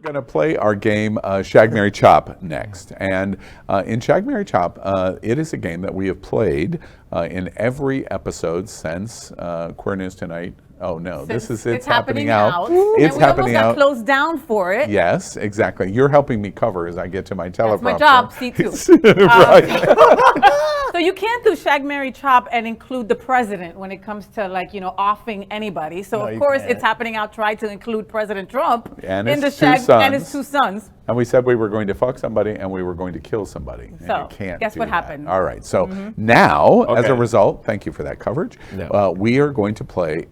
Going to play our game Shag, Marry, Chop next. And in Shag, Marry, Chop, it is a game that we have played in every episode since Queer News Tonight. Oh no, it's happening out. It's happening out. We almost got closed down for it. Yes, exactly. You're helping me cover as I get to my teleprompter. That's my job, C2. Right. So you can't do Shag, Marry, Chop and include the president when it comes to offing anybody. So of course it's happening out. Tried to include President Trump and in the Shag and his two sons. And we said we were going to fuck somebody and we were going to kill somebody. So and you can't guess what happened? All right. So now, as a result, thank you for that coverage. We are going to play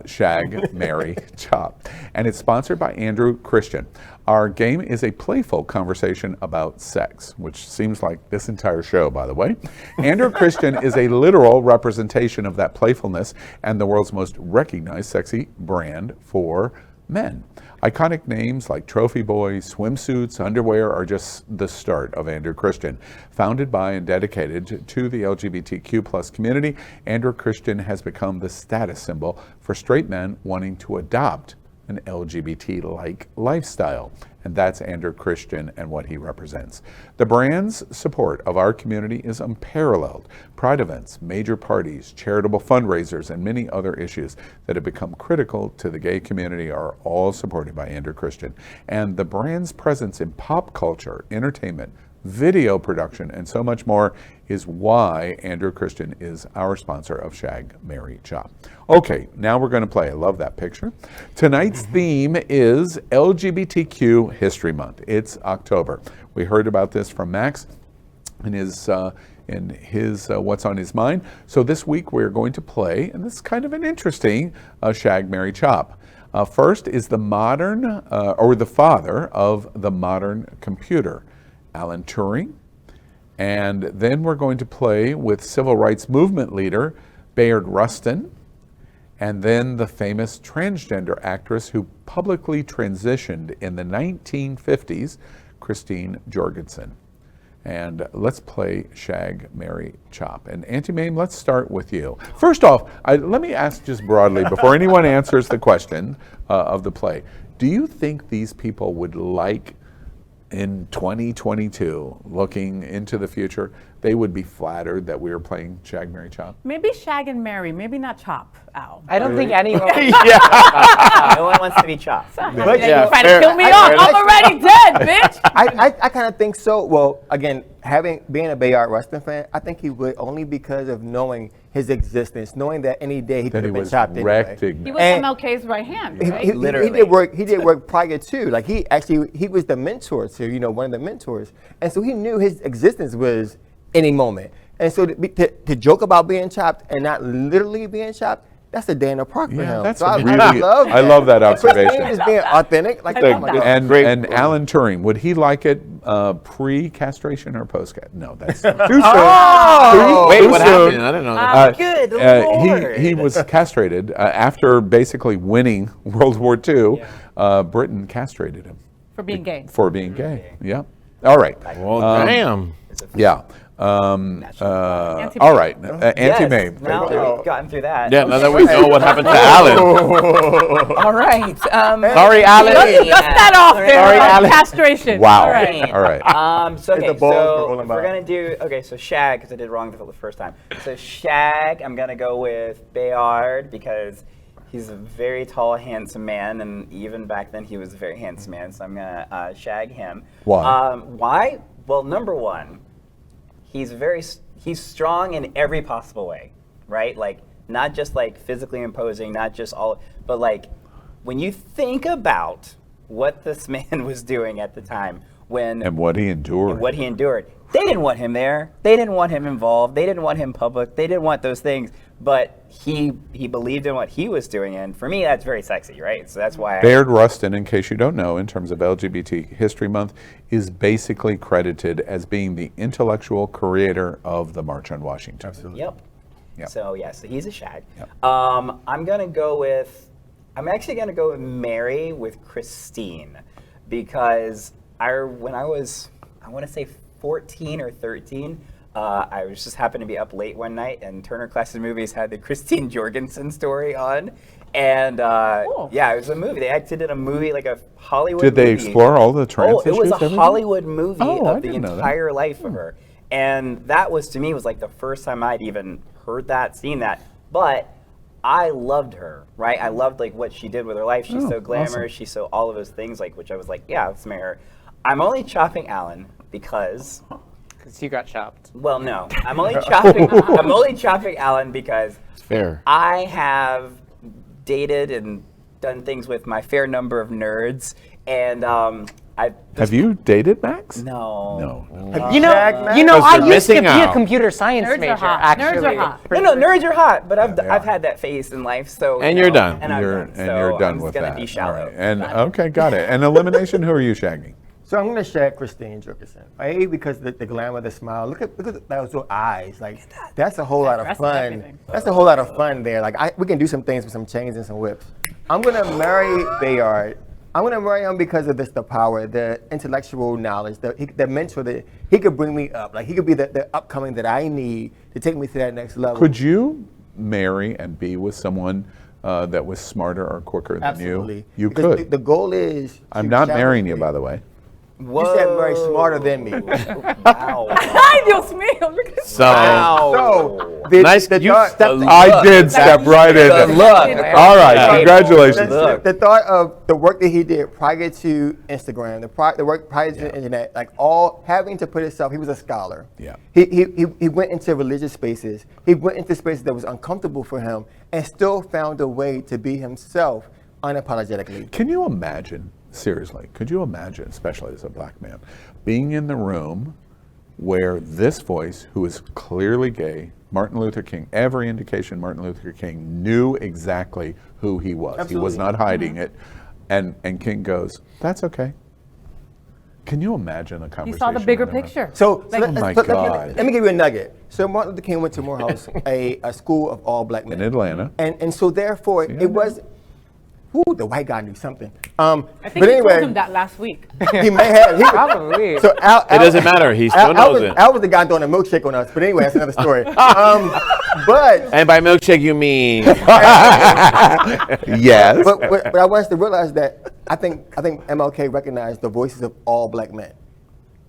Shag, Marry, Chop, and it's sponsored by Andrew Christian. Our game is a playful conversation about sex, which seems like this entire show, by the way. Andrew Christian is a literal representation of that playfulness and the world's most recognized sexy brand for men. Iconic names like Trophy Boy, swimsuits, underwear are just the start of Andrew Christian. Founded by and dedicated to the LGBTQ plus community, Andrew Christian has become the status symbol for straight men wanting to adopt an LGBT-like lifestyle. And that's Andrew Christian and what he represents. The brand's support of our community is unparalleled. Pride events, major parties, charitable fundraisers, and many other issues that have become critical to the gay community are all supported by Andrew Christian. And the brand's presence in pop culture, entertainment, video production, and so much more is why Andrew Christian is our sponsor of Shag, Marry, Chop. Okay, now we're going to play. I love that picture. Tonight's theme is LGBTQ History Month. It's October. We heard about this from Max in his What's on His Mind. So this week we're going to play, and this is kind of an interesting Shag, Marry, Chop. First is the father of the modern computer, Alan Turing. And then we're going to play with civil rights movement leader Bayard Rustin, and then the famous transgender actress who publicly transitioned in the 1950s, Christine Jorgensen. And let's play Shag, Marry, Chop. And Auntie Mame, let's start with you. First off, let me ask just broadly, before anyone answers the question of the play, do you think these people would like, in 2022, looking into the future, they would be flattered that we were playing Shag, Marry, Chop? Maybe Shag and Marry, maybe not Chop, Al. I don't think anyone no one wants to be chopped. But you're trying to kill me off. I'm already dead, bitch. I kind of think so. Well, again, being a Bayard Rustin fan, I think he would, only because of knowing his existence, knowing that any day he could have been chopped anyway. He was MLK's right hand, right? He did work prior to. Like he was the mentor to, one of the mentors. And so he knew his existence was any moment. And so to joke about being chopped and not literally being chopped, that's a day in the park for him. That's so I love that observation. Just being authentic. And Alan Turing, would he like it pre-castration or post-castration? No, that's too soon. Wait, what happened? I didn't know that. Good Lord. He was castrated after basically winning World War II. Britain castrated him. For being gay. For being gay, yeah. All right. Well, damn. Yeah. All right, Auntie Mame. Now that we've gotten through that. Yeah, now that we know what happened to Alan. All right. Sorry, Alan. Dust that off there. Sorry, Alan. Castration. Wow. All right. All right. So we're going to do, so Shag, because I did wrong the first time. So Shag, I'm going to go with Bayard, because he's a very tall, handsome man, and even back then he was a very handsome man, so I'm going to shag him. Why? Why? Well, number one, he's strong in every possible way, right? Like, not just like physically imposing, not just but like, when you think about what this man was doing at the time, and what he endured. They didn't want him there. They didn't want him involved. They didn't want him public. They didn't want those things. But he believed in what he was doing, and for me, that's very sexy, right? So that's why. Bayard Rustin, in case you don't know, in terms of LGBT History Month, is basically credited as being the intellectual creator of the March on Washington. Absolutely. Yep. So he's a Shag. Yep. I'm actually gonna go with Marry with Christine, because when I was, I want to say 14 or 13, I was just happened to be up late one night, and Turner Classic Movies had the Christine Jorgensen story on, And Cool. yeah, it was a movie. They actually did a movie, like a Hollywood Did they movie. explore all the trans Oh, it was issues, a everything? Hollywood movie Oh, I of the didn't know that. entire life of her. And that was, to me, was like the first time I'd even heard that, seen that. But I loved her, right? I loved like what she did with her life. She's so glamorous. awesome. She's so all of those things, like, which I was like, yeah, let's marry her. I'm only chopping Alan because, Because you got chopped. well, no, I'm only chopping Alan because Fair. I have dated and done things with my fair number of nerds, and Have you dated Max? No. No. You Shag, know, man? you know, Because I you're used to be missing a out. computer science Nerds major. are hot. Actually, Nerds are hot. No, nerds are hot, but They are. I've had that phase in life, so And you you're know, done. and I'm You're done. and So you're done I'm with gonna that. be All shallow. right. And okay, got it. And elimination, who are you shagging? So I'm gonna shag Christine Jerkison. A, because the glamour, the smile. Look at those little eyes. Like that's a whole lot of That's fun. everything. That's a whole lot of fun there. Like we can do some things with some chains and some whips. I'm gonna marry Bayard. I'm gonna marry him because of the power, the intellectual knowledge, the mentor that he could bring me up. Like he could be the upcoming that I need to take me to that next level. Could you marry and be with someone that was smarter or quicker than Absolutely. you? You Because could. The goal is. I'm to not challenge marrying you, me. by the way. You said very smarter than me. Wow. Ay, Dios mío, look at this. So, So the, nice. the You thought, stepped I did step right in. The look. All right, Yeah. congratulations. the thought of the work that he did prior to Instagram, the work prior to the internet, like all having to put himself, he was a scholar. Yeah. He went into religious spaces. He went into spaces that was uncomfortable for him and still found a way to be himself unapologetically. Can you imagine, seriously, could you imagine, especially as a black man, being in the room where this voice, who is clearly gay, Martin Luther King, every indication Martin Luther King knew exactly who he was. He was Absolutely. not hiding it. And King goes, that's okay. Can you imagine the conversation? You saw the bigger in room? picture. So, Like- Oh my let God. me give you a nugget. So Martin Luther King went to Morehouse, a school of all black men. In Atlanta. And so therefore, I it was, the white guy knew something. I think But he told anyway, him that last week. he may have. Probably. So Al, It doesn't matter. He still knows it. Al was the guy throwing a milkshake on us. But anyway, that's another story. But and by milkshake, you mean Yes. but I want us to realize that I think MLK recognized the voices of all black men.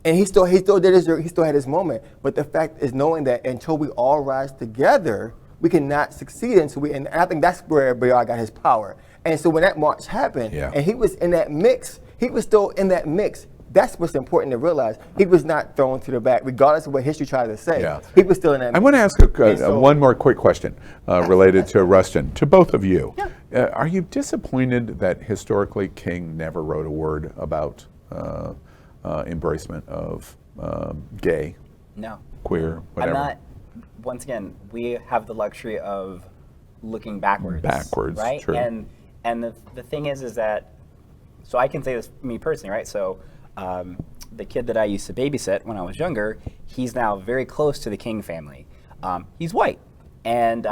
And he still did he still had his moment. But the fact is knowing that until we all rise together, we cannot succeed until and I think that's where Bayard got his power. And so when that march happened, Yeah. and he was in that mix, he was still in that mix. That's what's important to realize. He was not thrown to the back, regardless of what history tried to say. Yeah. He was still in that mix. I want to ask one more quick question related to Rustin, to both of you. Are you disappointed that historically King never wrote a word about embracement of gay, No. queer, whatever? I'm not. Once again, we have the luxury of looking backwards. Backwards, right? true. And the thing is that, so I can say this me personally, right? So the kid that I used to babysit when I was younger, he's now very close to the King family. He's white, and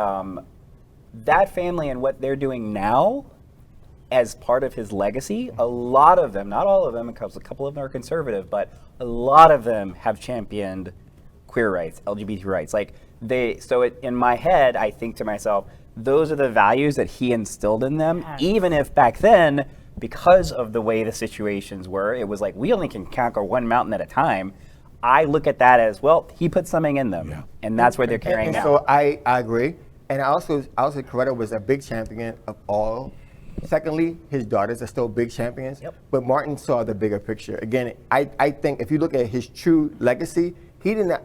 that family and what they're doing now, as part of his legacy, a lot of them, not all of them, because a couple of them are conservative, but a lot of them have championed queer rights, LGBT rights. Like in my head, I think to myself, those are the values that he instilled in them, even if back then, because of the way the situations were, it was like, we only can conquer one mountain at a time. I look at that as, well, he put something in them, and that's what they're carrying And out. so I agree. And I also Coretta was a big champion of all. Secondly, his daughters are still big champions. Yep. But Martin saw the bigger picture. Again, I think if you look at his true legacy, he did not.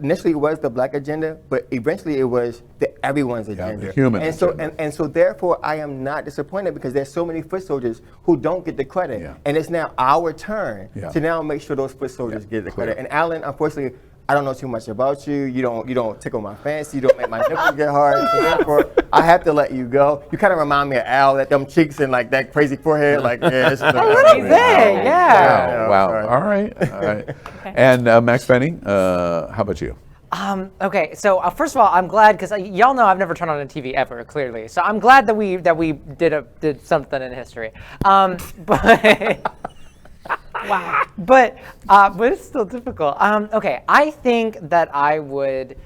Initially, it was the black agenda, but eventually, it was everyone's agenda. the human and so agenda. and so therefore, I am not disappointed because there's so many foot soldiers who don't get the credit, Yeah. and it's now our turn Yeah. to now make sure those foot soldiers get the clear. credit. And Alan, unfortunately, I don't know too much about you. You don't tickle my fancy. You don't make my nipples get hard. So therefore, I have to let you go. You kind of remind me of Al, that them cheeks and like that crazy forehead. Like, yeah, it's A little bit, yeah. Wow. sorry. All right. And Max Benny, how about you? Okay, so first of all, I'm glad because y'all know I've never turned on a TV ever, clearly. So I'm glad that we did something in history. But wow. But it's still difficult. Okay, I think that I would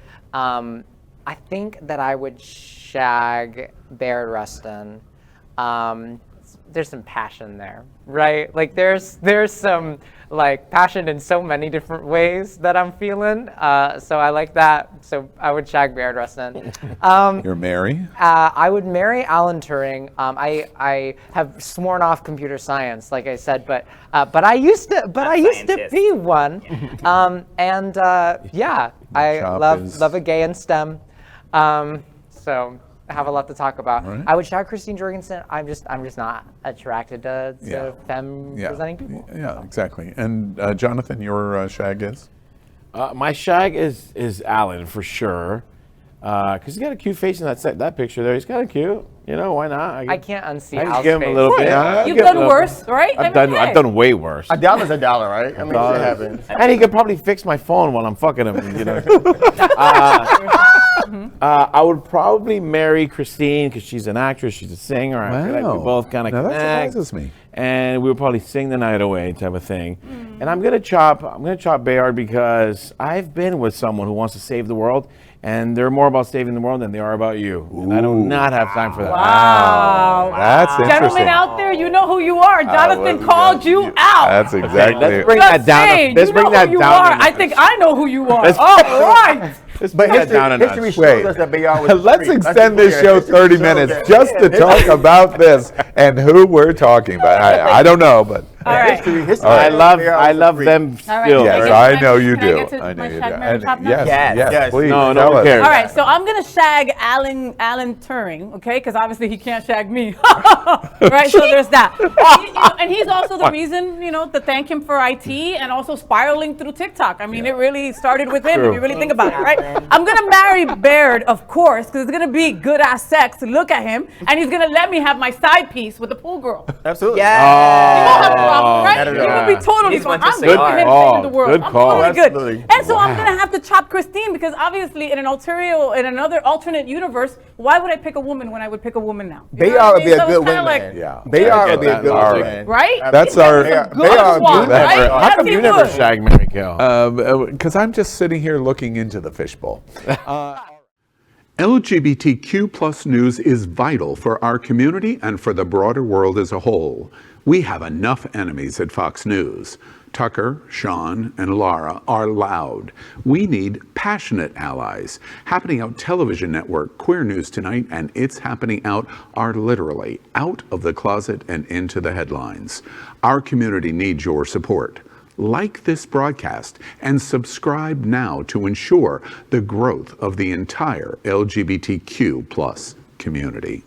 I think that I would shag Baird Rustin. There's some passion there, right? Like there's some like passion in so many different ways that I'm feeling. So I like that. So I would shag Baird Rustin. You're Mary? I would marry Alan Turing. I have sworn off computer science, like I said, but I used to be one. Yeah, I love a gay in STEM. So I have a lot to talk about. Right. I would shag Christine Jorgensen. I'm just not attracted to femme presenting people. Yeah, exactly. And Jonathan, your shag is? My shag is Alan for sure, because he's got a cute face in that picture there. He's kind of cute. You know, why not? I can't unsee I Al's just give him face. a little bit. You've done worse, right? I've done way worse. $1 is $1, right? I mean, it happens. And he could probably fix my phone while I'm fucking him. You know. I would probably marry Christine because she's an actress, she's a singer. I feel like we both kind of Now connect. that surprises me. And we would probably sing the night away type of thing. And I'm gonna chop Bayard because I've been with someone who wants to save the world, and they're more about saving the world than they are about you. And I do not have time for that. Wow. That's interesting. Gentlemen out there, you know who you are. Jonathan called you out. That's exactly Let's bring Just that down. saying, Let's you bring know that who you down. are. I think I know who you are. Let's- All right. Let's But bring that down a history notch. shows Wait. us that Bayard was Let's free. extend this show 30 minutes just to talk about this and who we're talking about. I don't know, but All right. History I love free. them All right. still. yes, Can I know can you I do. get to I know my you do. shag, marry, chop now? Yes, Yes. yes, please. No tell one us. cares. All right, so I'm gonna shag Alan Turing, okay? Because obviously he can't shag me, right? So there's that. And he's also the reason, to thank him for IT and also spiraling through TikTok. I mean, it really started with him, if you really think about it, right? I'm gonna marry Baird, of course, because it's gonna be good ass sex to look at him, and he's gonna let me have my side piece with the pool girl. Absolutely. You won't have a problem, right? Not at You all. would be totally He's fine. one to I'm good for cigar. him Oh, saving the world. good I'm call. totally good. Absolutely. And so I'm gonna have to chop Christine because obviously in another alternate universe, why would I pick a woman when I would pick a woman now? You know what I Bayard would mean? be a So good it's kinda wingman. Yeah. Bayard would be a that. good All wingman. right? That's our. Good Bayard one, would be right? that. How Yes, come he you never would. shag Mary Kill? Because I'm just sitting here looking into the fishbowl. LGBTQ plus news is vital for our community and for the broader world as a whole. We have enough enemies at Fox News. Tucker, Sean, and Laura are loud. We need passionate allies. Happening Out Television Network, Queer News Tonight, and It's Happening Out are literally out of the closet and into the headlines. Our community needs your support. Like this broadcast and subscribe now to ensure the growth of the entire LGBTQ plus community.